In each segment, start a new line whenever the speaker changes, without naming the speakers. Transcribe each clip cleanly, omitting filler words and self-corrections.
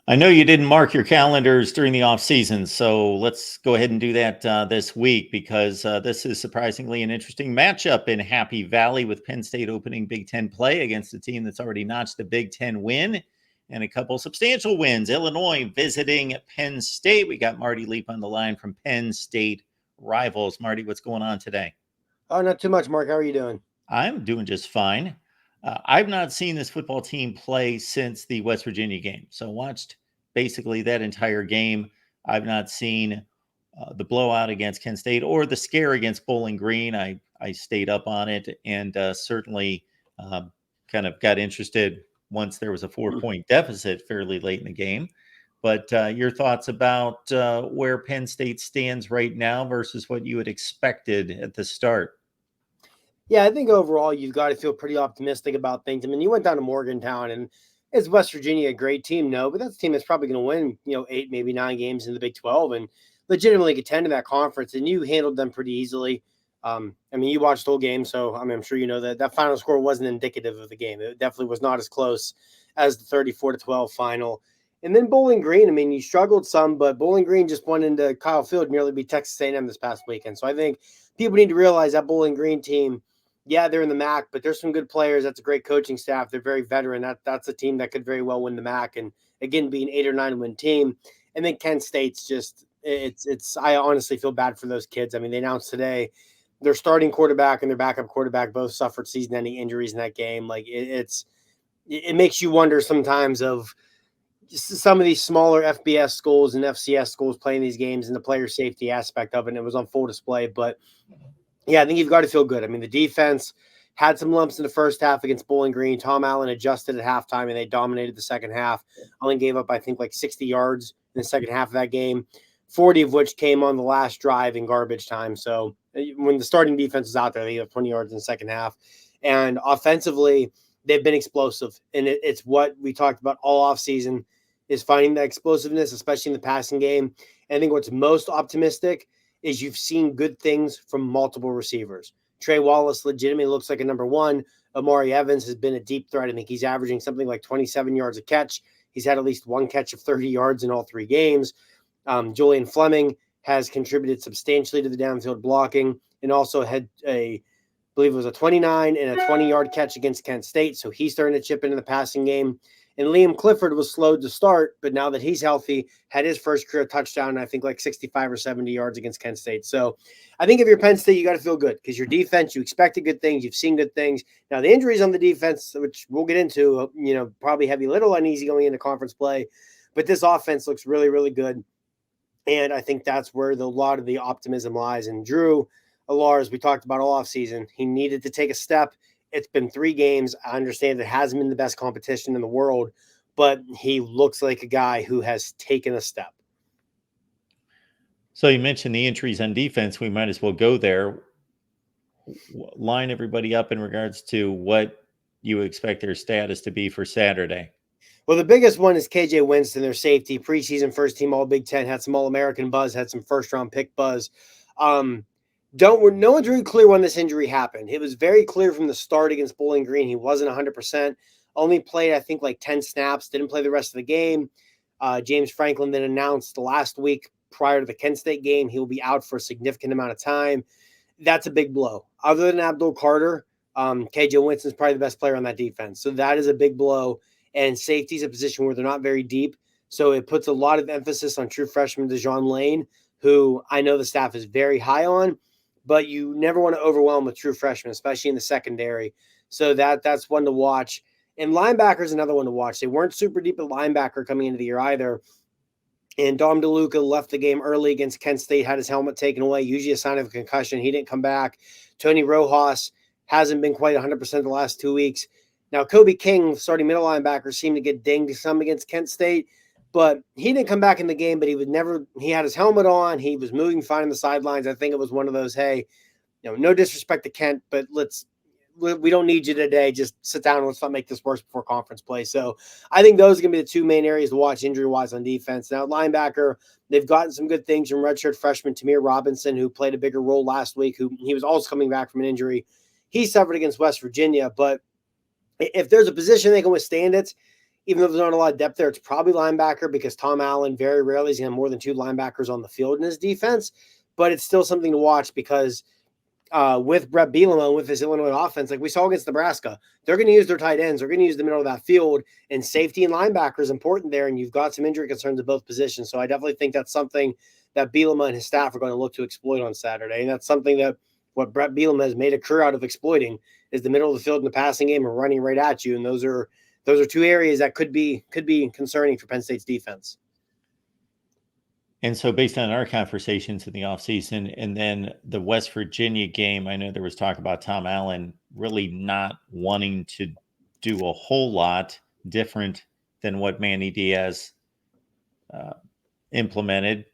I know you didn't mark your calendars during the off season, so let's go ahead and do that this week because this is surprisingly an interesting matchup in Happy Valley with Penn State opening Big Ten play against a team that's already notched a Big Ten win and a couple substantial wins. Illinois visiting Penn State. We got Marty Leap on the line from Penn State Rivals. Marty, what's going on today?
Oh, not too much, Mark. How are you doing?
I'm doing just fine. I've not seen this football team play since the West Virginia game. So watched basically that entire game. I've not seen the blowout against Kent State or the scare against Bowling Green. I stayed up on it and certainly kind of got interested once there was a 4-point deficit fairly late in the game. But your thoughts about where Penn State stands right now versus what you had expected at the start?
Yeah, I think overall you've got to feel pretty optimistic about things. I mean, you went down to Morgantown, and is West Virginia a great team? No, but that's a team that's probably going to win, 8, maybe 9 games in the Big 12 and legitimately contend in that conference. And you handled them pretty easily. I mean, you watched the whole game, so I'm sure you know that final score wasn't indicative of the game. It definitely was not as close as the 34-12 final. And then Bowling Green, I mean, you struggled some, but Bowling Green just went into Kyle Field, nearly beat Texas A&M this past weekend. So I think people need to realize that Bowling Green team, yeah, they're in the MAC, but there's some good players. That's a great coaching staff. They're very veteran. That's a team that could very well win the MAC and again be an 8 or 9 win team. And then Kent State's just it's. I honestly feel bad for those kids. I mean, they announced today their starting quarterback and their backup quarterback both suffered season-ending injuries in that game. Like it makes you wonder sometimes of some of these smaller FBS schools and FCS schools playing these games and the player safety aspect of it. And it was on full display, but yeah, I think you've got to feel good. I mean, the defense had some lumps in the first half against Bowling Green. Tom Allen adjusted at halftime, and they dominated the second half. Only gave up, I think, like 60 yards in the second half of that game, 40 of which came on the last drive in garbage time. So when the starting defense was out there, they have 20 yards in the second half. And offensively, they've been explosive. And it's what we talked about all offseason is finding that explosiveness, especially in the passing game. And I think what's most optimistic is you've seen good things from multiple receivers. Trey Wallace legitimately looks like a number one. Amari Evans has been a deep threat. I think he's averaging something like 27 yards a catch. He's had at least one catch of 30 yards in all 3 games. Julian Fleming has contributed substantially to the downfield blocking and also had I believe it was a 29 and a 20-yard catch against Kent State. So he's starting to chip into the passing game. And Liam Clifford was slowed to start, but now that he's healthy, had his first career touchdown, I think like 65 or 70 yards against Kent State. So I think if you're Penn State, you got to feel good because your defense, you expected good things. You've seen good things. Now the injuries on the defense, which we'll get into, probably have you a little uneasy going into conference play, but this offense looks really, really good. And I think that's where a lot of the optimism lies. And Drew Allar, as we talked about all offseason, he needed to take a step. It's been 3 games. I understand it hasn't been the best competition in the world, but he looks like a guy who has taken a step.
So you mentioned the injuries on defense. We might as well go there. Line everybody up in regards to what you expect their status to be for Saturday.
Well, the biggest one is KJ Winston, their safety, preseason first team All Big Ten, had some All-American buzz, had some first-round pick buzz. No one's really clear when this injury happened. It was very clear from the start against Bowling Green. He wasn't 100%. Only played, I think, like 10 snaps. Didn't play the rest of the game. James Franklin then announced last week prior to the Kent State game he will be out for a significant amount of time. That's a big blow. Other than Abdul Carter, KJ Winston is probably the best player on that defense. So that is a big blow. And safety is a position where they're not very deep. So it puts a lot of emphasis on true freshman DeJon Lane, who I know the staff is very high on. But you never want to overwhelm with true freshmen, especially in the secondary. So that's one to watch. And linebacker is another one to watch. They weren't super deep at linebacker coming into the year either. And Dom DeLuca left the game early against Kent State, had his helmet taken away, usually a sign of a concussion. He didn't come back. Tony Rojas hasn't been quite 100% the last 2 weeks. Now, Kobe King, starting middle linebacker, seemed to get dinged some against Kent State. But he didn't come back in the game, but he had his helmet on. He was moving fine on the sidelines. I think it was one of those, hey, no disrespect to Kent, but we don't need you today. Just sit down and let's not make this worse before conference play. So I think those are going to be the 2 main areas to watch injury-wise on defense. Now, linebacker, they've gotten some good things from redshirt freshman Tamir Robinson, who played a bigger role last week, he was also coming back from an injury. He suffered against West Virginia, but if there's a position they can withstand it, even though there's not a lot of depth there, it's probably linebacker because Tom Allen very rarely is going to have more than 2 linebackers on the field in his defense. But it's still something to watch because with Brett Bielema, with this Illinois offense, like we saw against Nebraska, they're going to use their tight ends. They're going to use the middle of that field, and safety and linebacker is important there. And you've got some injury concerns at both positions. So I definitely think that's something that Bielema and his staff are going to look to exploit on Saturday. And that's something that what Brett Bielema has made a career out of exploiting is the middle of the field in the passing game and running right at you. And those are 2 areas that could be concerning for Penn State's defense.
And so based on our conversations in the offseason and then the West Virginia game, I know there was talk about Tom Allen really not wanting to do a whole lot different than what Manny Diaz implemented.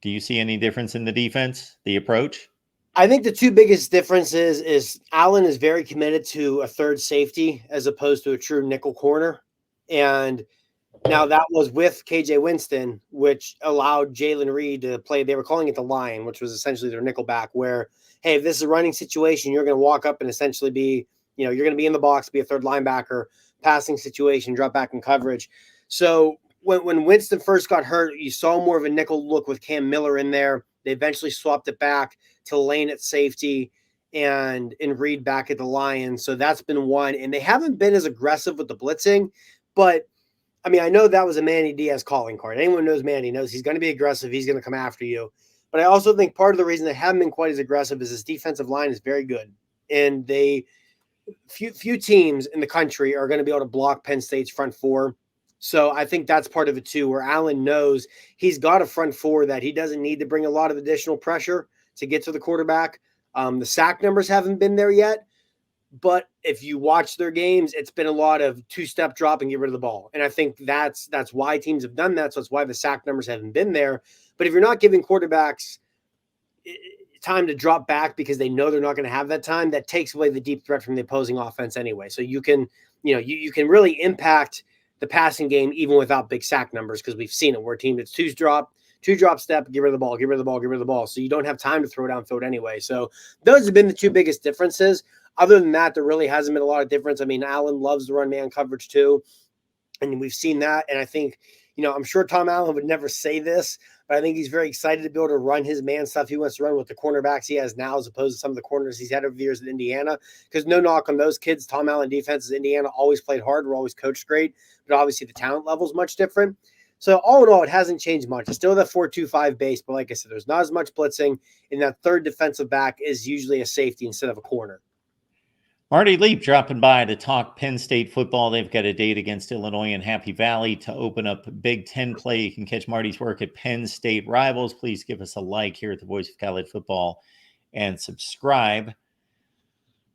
Do you see any difference in the defense, the approach?
I think the 2 biggest differences is Allen is very committed to a third safety as opposed to a true nickel corner. And now that was with KJ Winston, which allowed Jalen Reed to play. They were calling it the Lion, which was essentially their nickel back where, hey, if this is a running situation, you're going to walk up and essentially be, you're going to be in the box, be a third linebacker, passing situation, drop back in coverage. So when Winston first got hurt, you saw more of a nickel look with Cam Miller in there. They eventually swapped it back to Lane at safety and Reed back at the Lion. So that's been one. And they haven't been as aggressive with the blitzing, but I mean, I know that was a Manny Diaz calling card. Anyone knows Manny knows he's going to be aggressive. He's going to come after you. But I also think part of the reason they haven't been quite as aggressive is this defensive line is very good. And few teams in the country are going to be able to block Penn State's front 4. So I think that's part of it too, where Allen knows he's got a front 4 that he doesn't need to bring a lot of additional pressure to get to the quarterback. The sack numbers haven't been there yet. But if you watch their games, it's been a lot of 2-step drop and get rid of the ball. And I think that's why teams have done that. So that's why the sack numbers haven't been there. But if you're not giving quarterbacks time to drop back because they know they're not going to have that time, that takes away the deep threat from the opposing offense anyway. So you can, you can really impact the passing game even without big sack numbers because we've seen it where a team that's 2 drop step, get rid of the ball. So you don't have time to throw downfield anyway. So those have been the 2 biggest differences. Other than that, there really hasn't been a lot of difference. I mean, Allen loves to run man coverage too, and we've seen that. And I think, I'm sure Tom Allen would never say this, but I think he's very excited to be able to run his man stuff he wants to run with the cornerbacks he has now as opposed to some of the corners he's had over the years at Indiana. Because no knock on those kids, Tom Allen defenses, Indiana always played hard, were always coached great, but obviously the talent level is much different. So all in all, it hasn't changed much. It's still that 4-2-5 base, but like I said, there's not as much blitzing, and that third defensive back is usually a safety instead of a corner.
Marty Leap dropping by to talk Penn State football. They've got a date against Illinois in Happy Valley to open up Big Ten play. You can catch Marty's work at Penn State Rivals. Please give us a like here at the Voice of College Football and subscribe.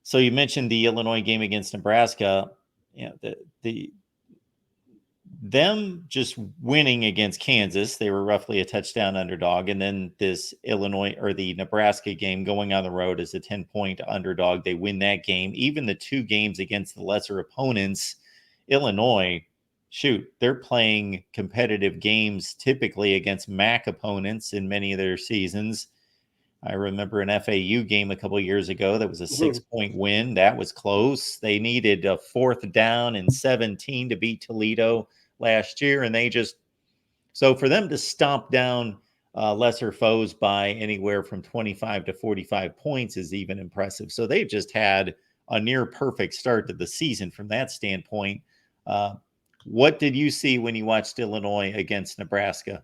So you mentioned the Illinois game against Nebraska. Them just winning against Kansas, they were roughly a touchdown underdog. And then this Illinois or the Nebraska game going on the road as a 10-point underdog. They win that game. Even the 2 games against the lesser opponents, Illinois, they're playing competitive games typically against MAC opponents in many of their seasons. I remember an FAU game a couple of years ago that was a 6-point win. That was close. They needed a 4th down and 17 to beat Toledo last year, and so for them to stomp down lesser foes by anywhere from 25 to 45 points is even impressive. So they've just had a near perfect start to the season from that standpoint. What did you see when you watched Illinois against Nebraska?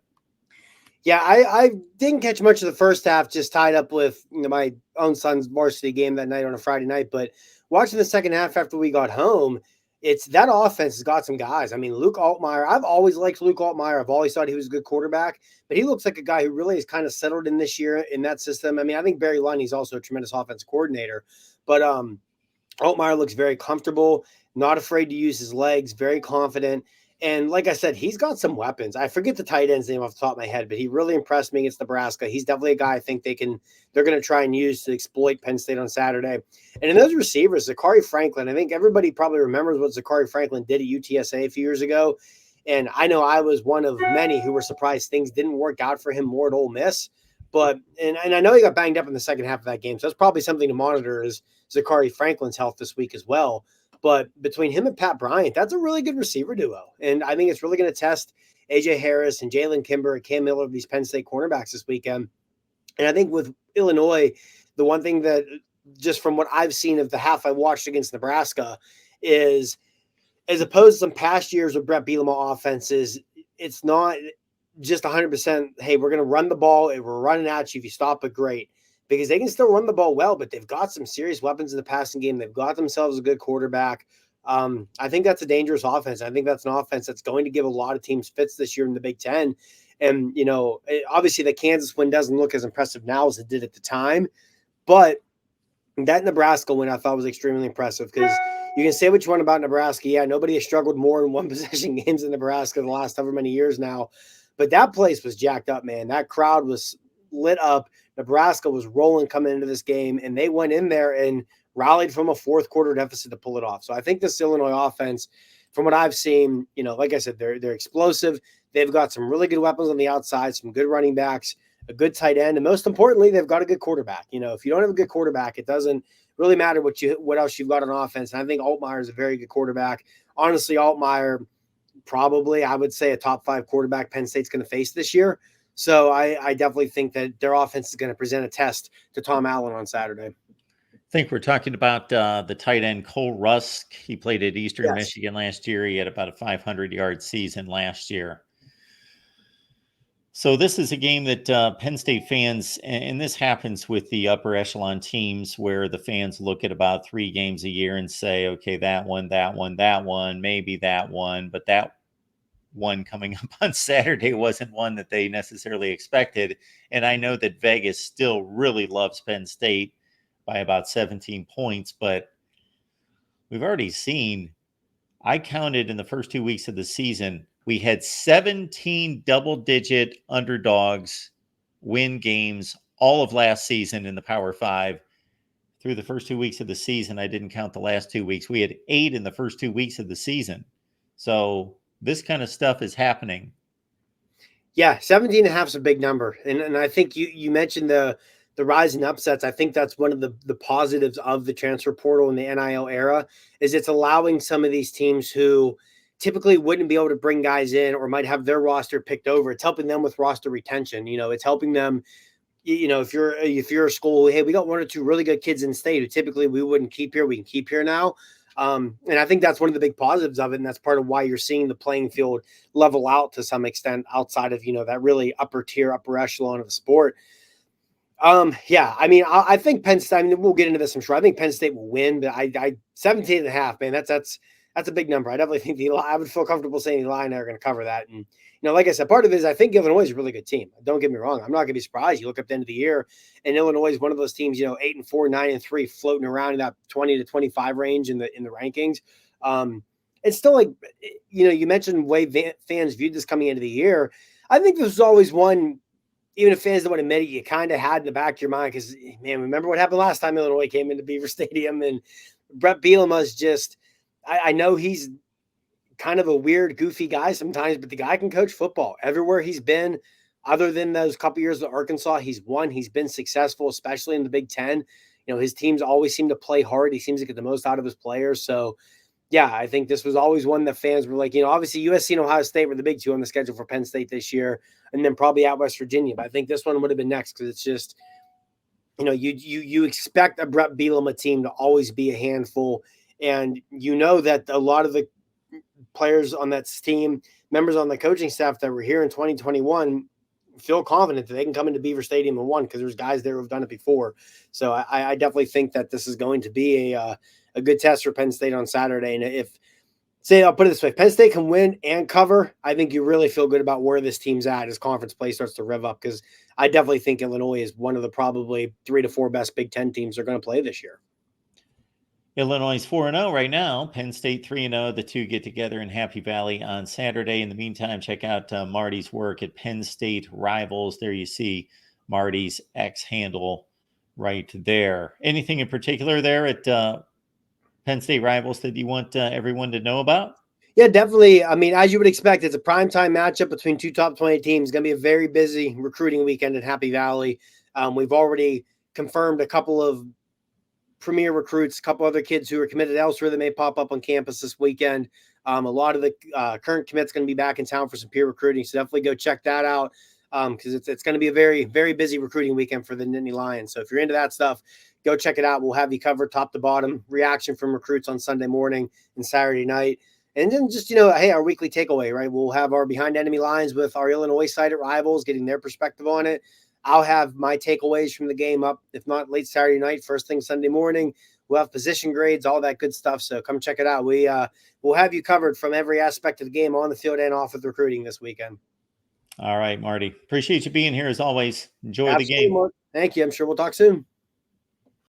Yeah, I didn't catch much of the first half, just tied up with my own son's varsity game that night on a Friday night. But watching the second half after we got home, it's that offense has got some guys. I mean, Luke Altmaier, I've always liked Luke Altmaier. I've always thought he was a good quarterback, but he looks like a guy who really is kind of settled in this year in that system. I mean, I think Barry Lundy's also a tremendous offensive coordinator, but Altmaier looks very comfortable, not afraid to use his legs, very confident. And like I said, he's got some weapons. I forget the tight end's name off the top of my head, but he really impressed me against Nebraska. He's definitely a guy I think they're going to try and use to exploit Penn State on Saturday. And in those receivers, Zachary Franklin, I think everybody probably remembers what Zachary Franklin did at UTSA a few years ago. And I know I was one of many who were surprised things didn't work out for him more at Ole Miss. But and I know he got banged up in the second half of that game. So that's probably something to monitor is Zachary Franklin's health this week as well. But between him and Pat Bryant, that's a really good receiver duo. And I think it's really going to test AJ Harris and Jalen Kimber and Cam Miller, these Penn State cornerbacks this weekend. And I think with Illinois, the one thing that just from what I've seen of the half I watched against Nebraska is, as opposed to some past years of Brett Bielema offenses, it's not just 100%, hey, we're going to run the ball and we're running at you. If you stop it, great. Because they can still run the ball well, but they've got some serious weapons in the passing game. They've got themselves a good quarterback. I think that's a dangerous offense. I think that's an offense that's going to give a lot of teams fits this year in the Big Ten. And, obviously the Kansas win doesn't look as impressive now as it did at the time. But that Nebraska win I thought was extremely impressive because you can say what you want about Nebraska. Yeah, nobody has struggled more in one possession games in Nebraska the last however many years now. But that place was jacked up, man. That crowd was lit up. Nebraska was rolling coming into this game, and they went in there and rallied from a fourth quarter deficit to pull it off. So I think this Illinois offense, from what I've seen, like I said, they're explosive. They've got some really good weapons on the outside, some good running backs, a good tight end, and most importantly, they've got a good quarterback. If you don't have a good quarterback, it doesn't really matter what else you've got on offense. And I think Altmaier is a very good quarterback. Honestly, Altmaier, probably, I would say, a top 5 quarterback Penn State's going to face this year. So I definitely think that their offense is going to present a test to Tom Allen on Saturday.
I think we're talking about the tight end Cole Rusk. He played at Eastern Michigan last year. He had about a 500-yard season last year. So this is a game that Penn State fans, and this happens with the upper echelon teams where the fans look at about 3 games a year and say, okay, that one, maybe that one, but that one coming up on Saturday wasn't one that they necessarily expected. And I know that Vegas still really loves Penn State by about 17 points, but we've already seen, I counted in the first 2 weeks of the season, we had 17 double-digit underdogs win games all of last season in the Power 5. Through the first 2 weeks of the season, I didn't count the last 2 weeks. We had 8 in the first 2 weeks of the season. So this kind of stuff is happening.
Yeah, 17.5 is a big number. And I think you mentioned the rise in upsets. I think that's one of the positives of the transfer portal in the NIL era is it's allowing some of these teams who typically wouldn't be able to bring guys in or might have their roster picked over. It's helping them with roster retention. It's helping them, if you're a school, hey, we got 1 or 2 really good kids in state who typically we wouldn't keep here. We can keep here now. And I think that's one of the big positives of it. And that's part of why you're seeing the playing field level out to some extent outside of, that really upper tier, upper echelon of the sport. I think Penn State, we'll get into this, I'm sure. I think Penn State will win, but I 17.5, man, that's a big number. I definitely think I would feel comfortable saying the Illini are going to cover that. And, like I said, part of it is I think Illinois is a really good team. Don't get me wrong. I'm not going to be surprised. You look up at the end of the yeyear, and Illinois is one of those teams, 8-4, 9-3, floating around in that 20 to 25 range in the rankings. It's still like, you mentioned the way fans viewed this coming into the year. I think this was always one, even if fans don't want to admit it, you kind of had in the back of your mind because, man, remember what happened last time Illinois came into Beaver Stadium, and Brett Bielema's just – I know he's kind of a weird, goofy guy sometimes, but the guy can coach football. Everywhere he's been, other than those couple years at Arkansas, he's won. He's been successful, especially in the Big Ten. His teams always seem to play hard. He seems to get the most out of his players. So, yeah, I think this was always one that fans were like, obviously USC and Ohio State were the big 2 on the schedule for Penn State this year, and then probably at West Virginia. But I think this one would have been next because it's just, you expect a Brett Bielema team to always be a handful. And that a lot of the players on that team, members on the coaching staff that were here in 2021 feel confident that they can come into Beaver Stadium and win because there's guys there who've done it before. So I definitely think that this is going to be a good test for Penn State on Saturday. And I'll put it this way, Penn State can win and cover, I think you really feel good about where this team's at as conference play starts to rev up because I definitely think Illinois is one of the probably 3 to 4 best Big Ten teams they're going to play this year.
Illinois is 4-0 right now. Penn State 3-0. The 2 get together in Happy Valley on Saturday. In the meantime, check out Marty's work at Penn State Rivals. There you see Marty's X handle right there. Anything in particular there at Penn State Rivals that you want everyone to know about?
Yeah, definitely. I mean, as you would expect, it's a primetime matchup between 2 top 20 teams. It's going to be a very busy recruiting weekend at Happy Valley. We've already confirmed a couple of premier recruits, a couple other kids who are committed elsewhere that may pop up on campus this weekend. A lot of the current commits going to be back in town for some peer recruiting, so definitely go check that out because it's going to be a very, very busy recruiting weekend for the Nittany Lions. So if you're into that stuff, go check it out. We'll have you covered top to bottom, reaction from recruits on Sunday morning and Saturday night. And then just, hey, our weekly takeaway, right? We'll have our Behind Enemy Lines with our Illinois side at Rivals, getting their perspective on it. I'll have my takeaways from the game up, if not late Saturday night, first thing Sunday morning. We'll have position grades, all that good stuff. So come check it out. We'll have you covered from every aspect of the game on the field and off with recruiting this weekend.
All right, Marty. Appreciate you being here as always. Enjoy
Absolutely,
the game.
Mark. Thank you. I'm sure we'll talk soon.